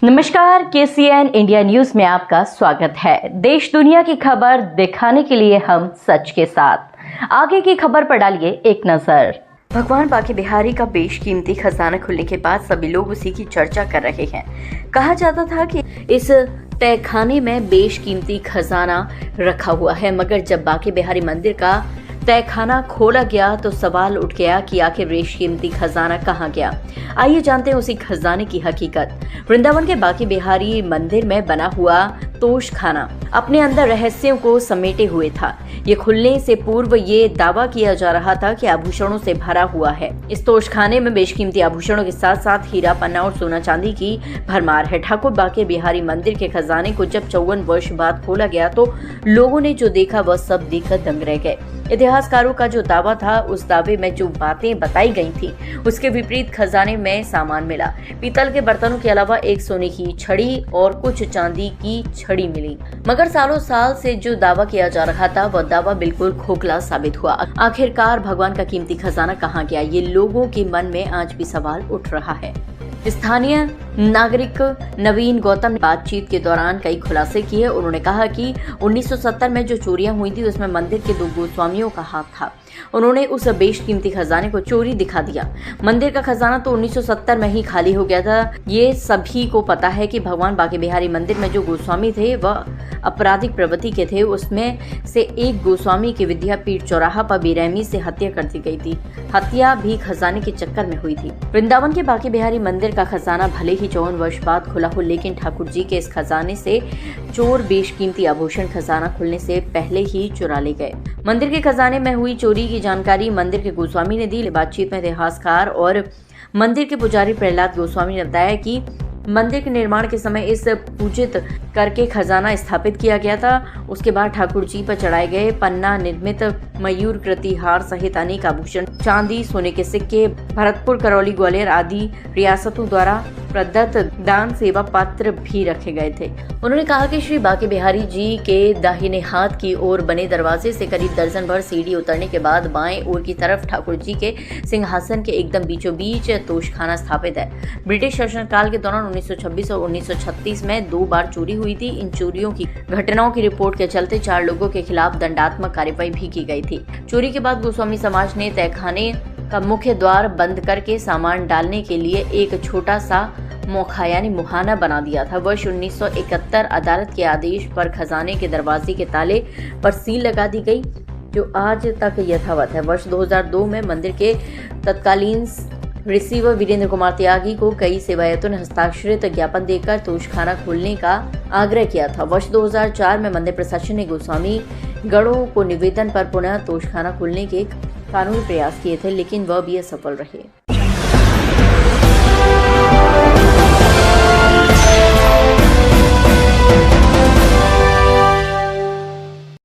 नमस्कार, KCN India news में आपका स्वागत है। देश दुनिया की खबर दिखाने के लिए हम सच के साथ। आगे की खबर पर डालिए एक नजर। भगवान बांके बिहारी का बेशकीमती खजाना खुलने के बाद सभी लोग उसी की चर्चा कर रहे हैं। कहा जाता था कि इस तहखाने में बेशकीमती खजाना रखा हुआ है, मगर जब बांके बिहारी मंदिर का तहखाना खोला गया तो सवाल उठ गया कि आखिर बेशकीमती खजाना कहाँ गया। आइए जानते हैं उसी खजाने की हकीकत। वृंदावन के बांके बिहारी मंदिर में बना हुआ तोशखाना अपने अंदर रहस्यों को समेटे हुए था। ये खुलने से पूर्व ये दावा किया जा रहा था कि आभूषणों से भरा हुआ है। इस तोशखाने में बेशकीमती आभूषणों के साथ साथ हीरा, पन्ना और सोना चांदी की भरमार है। ठाकुर बांके बिहारी मंदिर के खजाने को जब 54 वर्ष बाद खोला गया तो लोगों ने जो देखा वह सब देखकर दंग रह गए। इतिहासकारों का जो दावा था, उस दावे में जो बातें बताई गई थी उसके विपरीत खजाने में सामान मिला। पीतल के बर्तनों के अलावा एक सोने की छड़ी और कुछ चांदी की छड़ी मिली, मगर सालों साल से जो दावा किया जा रहा था वह दावा बिल्कुल खोखला साबित हुआ। आखिरकार भगवान का कीमती खजाना कहाँ गया, ये लोगों के मन में आज भी सवाल उठ रहा है। स्थानीय नागरिक नवीन गौतम ने बातचीत के दौरान कई खुलासे किए। उन्होंने कहा कि 1970 में जो चोरियां हुई थी उसमें मंदिर के 2 गोस्वामियों का हाथ था। उन्होंने उस बेशकीमती खजाने को चोरी दिखा दिया। मंदिर का खजाना तो 1970 में ही खाली हो गया था। ये सभी को पता है कि भगवान बांके बिहारी मंदिर में जो गोस्वामी थे वह आपराधिक प्रवृत्ति के थे। उसमें से एक गोस्वामी की विद्यापीठ चौराहा पर बेरहमी से हत्या कर दी गई थी। हत्या भी खजाने के चक्कर में हुई थी। वृंदावन के बांके बिहारी मंदिर का खजाना भले ही 54 वर्ष बाद खुला हो, लेकिन ठाकुर जी के इस खजाने से चोर बेशकीमती आभूषण खजाना खुलने से पहले ही चुरा ले गए। मंदिर के खजाने में हुई चोरी की जानकारी मंदिर के गोस्वामी ने दी। बातचीत में इतिहासकार और मंदिर के पुजारी प्रहलाद गोस्वामी ने बताया कि मंदिर के निर्माण के समय इस पूजित करके खजाना स्थापित किया गया था। उसके बाद ठाकुर जी पर चढ़ाए गए पन्ना निर्मित मयूर कृति हार सहित अनेक आभूषण, चांदी, सोने के सिक्के, भरतपुर, करौली, ग्वालियर आदि रियासतों द्वारा प्रदत्त दान सेवा पत्र भी रखे गए थे। उन्होंने कहा कि श्री बांके बिहारी जी के दाहिने हाथ की ओर बने दरवाजे से करीब दर्जन भर सीढ़ी उतरने के बाद बाएं ओर की तरफ ठाकुर जी के सिंहासन के एकदम बीचों बीच तोशखाना स्थापित है। ब्रिटिश शासनकाल के दौरान 1926 और 1936 में 2 बार चोरी हुई थी। इन चोरियों की घटनाओं की रिपोर्ट के चलते 4 लोगों के खिलाफ दंडात्मक कार्रवाई भी की गई थी। चोरी के बाद गोस्वामी समाज ने तहखाने का मुख्य द्वार बंद करके सामान डालने के लिए एक छोटा सा मोखा यानी मुहाना बना दिया था। वर्ष 1971 अदालत के आदेश पर खजाने के दरवाजे के ताले पर सील लगा दी गई, जो आज तक यथावत है। वर्ष 2002 में मंदिर के तत्कालीन रिसीवर वीरेंद्र कुमार त्यागी को कई सेवायतों ने हस्ताक्षरित ज्ञापन देकर तोशखाना खोलने का आग्रह किया था। वर्ष 2004 में मंदिर प्रशासन ने गोस्वामी गणों को निवेदन पर पुनः तोशखाना खोलने के कानूनी प्रयास किए थे, लेकिन वह भी असफल रहे।